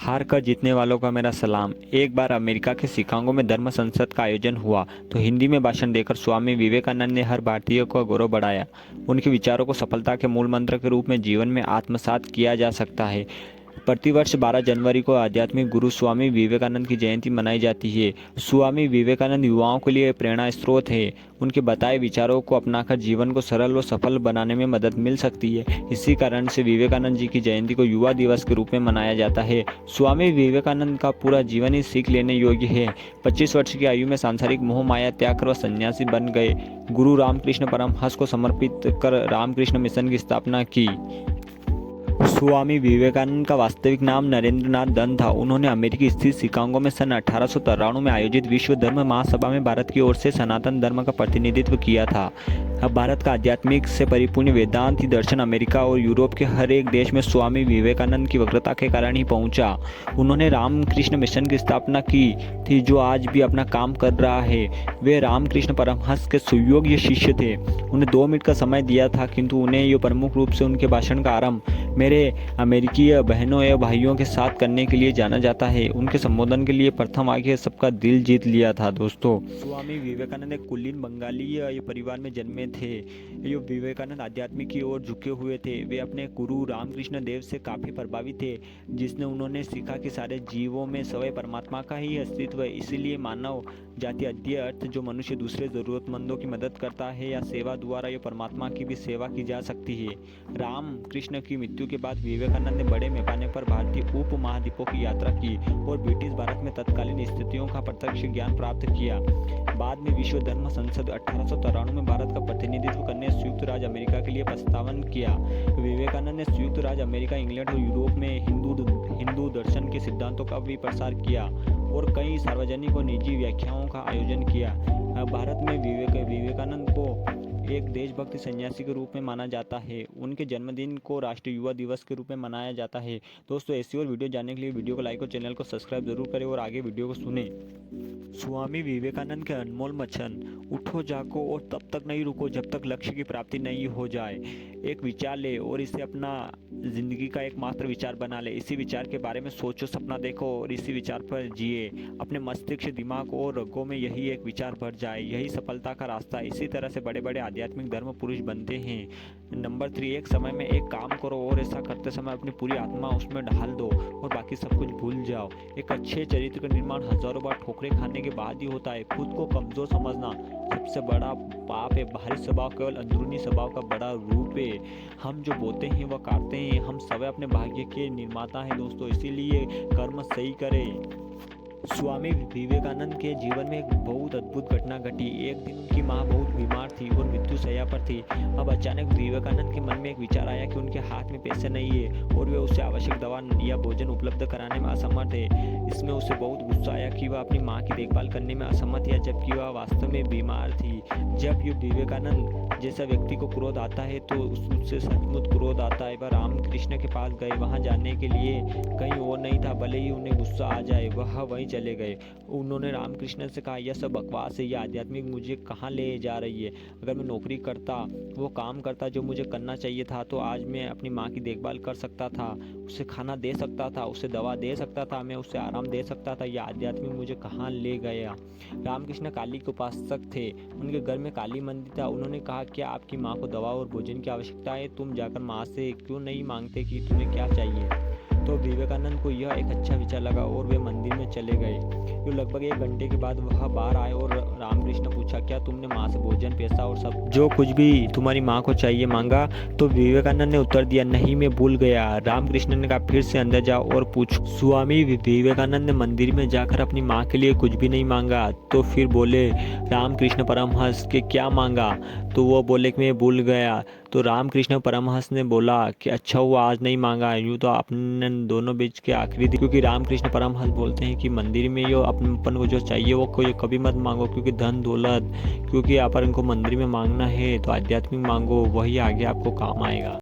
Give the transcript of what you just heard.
हार कर जीतने वालों का मेरा सलाम। एक बार अमेरिका के शिकागो में धर्म संसद का आयोजन हुआ तो हिंदी में भाषण देकर स्वामी विवेकानंद ने हर भारतीय का गौरव बढ़ाया। उनके विचारों को सफलता के मूल मंत्र के रूप में जीवन में आत्मसात किया जा सकता है। प्रतिवर्ष 12 जनवरी को आध्यात्मिक गुरु स्वामी विवेकानंद की जयंती मनाई जाती है। स्वामी विवेकानंद युवाओं के लिए प्रेरणा स्रोत है। उनके बताए विचारों को अपनाकर जीवन को सरल और सफल बनाने में मदद मिल सकती है। इसी कारण से विवेकानंद जी की जयंती को युवा दिवस के रूप में मनाया जाता है। स्वामी विवेकानंद का पूरा जीवन ही सीख लेने योग्य है। 25 वर्ष की आयु में सांसारिक मोह माया त्याग कर वह सन्यासी बन गए। गुरु रामकृष्ण परमहंस को समर्पित कर रामकृष्ण मिशन की स्थापना की। स्वामी विवेकानंद का वास्तविक नाम नरेंद्रनाथ दत्त था। उन्होंने अमेरिकी स्थित शिकागो में सन 1893 में आयोजित विश्व धर्म महासभा में भारत की ओर से सनातन धर्म का प्रतिनिधित्व किया था। अब भारत का आध्यात्मिक से परिपूर्ण वेदांती दर्शन अमेरिका और यूरोप के हर एक देश में स्वामी विवेकानंद की वक्रता के कारण ही पहुंचा। उन्होंने रामकृष्ण मिशन की स्थापना की थी, जो आज भी अपना काम कर रहा है। वे रामकृष्ण परमहंस के सुयोग्य शिष्य थे। उन्हें 2 मिनट का समय दिया था, किंतु उन्हें ये प्रमुख रूप से उनके भाषण का आरंभ मेरे अमेरिकी बहनों या भाइयों के साथ करने के लिए जाना जाता है। उनके संबोधन के लिए प्रथम आगे सबका दिल जीत लिया था। दोस्तों, स्वामी विवेकानंद एक कुलीन बंगाली परिवार में जन्मे थे। ये विवेकानंद आध्यात्मिक की ओर झुके हुए थे। वे अपने गुरु रामकृष्ण देव से काफ़ी प्रभावित थे, जिसने उन्होंने सीखा कि सारे जीवों में स्वयं परमात्मा का ही अस्तित्व है। इसीलिए मानव जाति अद्य अर्थ जो मनुष्य दूसरे ज़रूरतमंदों की मदद करता है या सेवा द्वारा ये परमात्मा की भी सेवा की जा सकती है। राम कृष्ण की मृत्यु के बाद विवेकानंद ने बड़े पैमाने पर भारतीय उपमहाद्वीपों की यात्रा की और ब्रिटिश भारत में तत्कालीन स्थितियों का प्रत्यक्ष ज्ञान प्राप्त किया। बाद में विश्व धर्म संसद 1893 में भारत का प्रतिनिधित्व करने संयुक्त राज्य अमेरिका के लिए प्रस्तावन किया। विवेकानंद ने संयुक्त राज्य अमेरिका, इंग्लैंड और यूरोप में हिंदू दर्शन के सिद्धांतों का भी प्रसार किया और कई सार्वजनिक और निजी व्याख्याओं का आयोजन किया। भारत में विवेकानंद को एक देशभक्त सन्यासी के रूप में माना जाता है। उनके जन्मदिन को राष्ट्रीय युवा दिवस के रूप में मनाया जाता है। दोस्तों, ऐसी और वीडियो जानने के लिए वीडियो को लाइक और चैनल को सब्सक्राइब जरूर करें और आगे वीडियो को सुने। स्वामी विवेकानंद के अनमोल वचन, उठो जागो और तब तक नहीं रुको जब तक लक्ष्य की प्राप्ति नहीं हो जाए। एक विचार ले और इसे अपना जिंदगी का एकमात्र विचार बना ले। इसी विचार के बारे में सोचो, सपना देखो और इसी विचार पर जिए। अपने मस्तिष्क, दिमाग और रगों में यही एक विचार भर जाए, यही सफलता का रास्ता। इसी तरह से बड़े बड़े आध्यात्मिक धर्म पुरुष बनते हैं। नंबर 3, एक समय में एक काम करो और ऐसा करते समय अपनी पूरी आत्मा उसमें ढाल दो और बाकी सब कुछ भूल जाओ। एक अच्छे चरित्र का निर्माण हजारों बार ठोकरें खाने के बाद ही होता है। खुद को कमजोर समझना सबसे बड़ा पाप है। बाहरी स्वभाव केवल अंदरूनी स्वभाव का बड़ा रूप है। हम जो बोलते हैं वह करते हैं। हम सब अपने भाग्य के निर्माता हैं दोस्तों, इसीलिए कर्म सही करें। स्वामी विवेकानंद के जीवन में एक बहुत अद्भुत घटना घटी। एक दिन उनकी माँ बहुत बीमार थी और मृत्यु शैया पर थी। अब अचानक विवेकानंद के मन में एक विचार आया कि उनके हाथ में पैसे नहीं है और वे उसे आवश्यक दवा या भोजन उपलब्ध कराने में असमर्थ है। इसमें उसे बहुत गुस्सा आया कि वह अपनी माँ की देखभाल करने में असमर्थ है, जबकि वह वास्तव में बीमार थी। जब ये विवेकानंद जैसा व्यक्ति को क्रोध आता है तो उससे सचमुच क्रोध आता है। वह रामकृष्ण के पास गए। वहाँ जाने के लिए कहीं और नहीं था। भले ही उन्हें गुस्सा आ जाए, वह वहीं चले गए। उन्होंने रामकृष्ण से कहा, यह सब बकवास है। यह आध्यात्मिक मुझे कहाँ ले जा रही है। अगर मैं नौकरी करता, वो काम करता जो मुझे करना चाहिए था, तो आज मैं अपनी माँ की देखभाल कर सकता था, उसे खाना दे सकता था, उसे दवा दे सकता था, मैं उसे आराम दे सकता था। यह आध्यात्मिक मुझे कहाँ ले गया। रामकृष्ण काली के उपासक थे। उनके घर में काली मंदिर था। उन्होंने कहा, क्या आपकी माँ को दवा और भोजन की आवश्यकता है? तुम जाकर माँ से क्यों नहीं मांगते कि तुम्हें क्या चाहिए? तो विवेकानंद को यह एक अच्छा विचार लगा और वे मंदिर में चले गए। तो लगभग 1 घंटे के बाद वह बाहर आए और रामकृष्ण पूछा, क्या तुमने माँ से भोजन, पैसा और सब जो कुछ भी तुम्हारी माँ को चाहिए मांगा? तो विवेकानंद ने उत्तर दिया, नहीं, मैं भूल गया। रामकृष्ण ने कहा, फिर से अंदर जाओ और पूछो। स्वामी विवेकानंद ने मंदिर में जाकर अपनी माँ के लिए कुछ भी नहीं मांगा। तो फिर बोले रामकृष्ण परमहंस के क्या मांगा? तो वो बोले कि मैं भूल गया। तो रामकृष्ण परमहंस ने बोला कि अच्छा हुआ आज नहीं मांगा। यूँ तो आपने दोनों बीच के आखिरी दिन, क्योंकि रामकृष्ण परमहंस बोलते हैं कि मंदिर में यो अपन को जो चाहिए वो कोई कभी मत मांगो, क्योंकि धन दौलत, क्योंकि अपन को मंदिर में मांगना है तो आध्यात्मिक मांगो, वही आगे आपको काम आएगा।